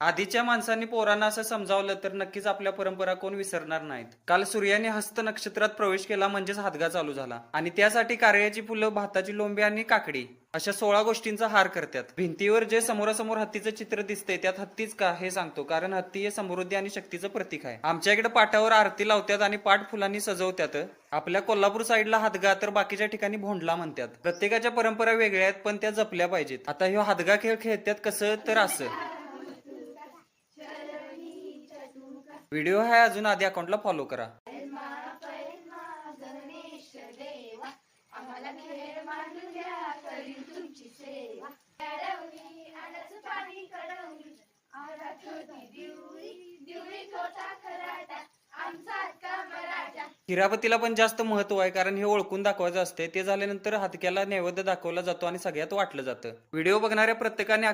आधीच्या माणसांनी पोरांना असं समजावलं तर नक्कीच आपल्या परंपरा कोण विसरणार नाहीत. काल सूर्याने हस्त नक्षत्रात प्रवेश केला म्हणजेच हादगा चालू झाला आणि त्यासाठी कारळ्याची फुलं, भाताची लोंबी आणि काकडी अशा 16 गोष्टींचा हार करतात. भिंतीवर जे समोरासमोर हत्तीचं चित्र दिसतंय त्यात हत्तीच का हे सांगतो, कारण हत्ती हे समृद्धी आणि शक्तीचं प्रतीक आहे. आमच्या इकडे पाटावर आरती लावतात आणि पाट फुलांनी सजवतात. आपल्या कोल्हापूर साईडला हादगा तर बाकीच्या ठिकाणी भोंडला म्हणतात. प्रत्येकाच्या परंपरा वेगळ्या आहेत पण त्या जपल्या पाहिजेत. आता ह्यो हादगा खेळ खेळतात कसं तर असं. व्हिडिओ आहे अजून आधी अकाउंटला फॉलो करा. हिरापतीला पण जास्त महत्व आहे कारण हे ओळखून दाखवायचं असते. ते झाल्यानंतर हातक्याला नैवेद्य दाखवला जातो आणि सगळ्यात वाटलं जातं. व्हिडिओ बघणाऱ्या प्रत्येकाने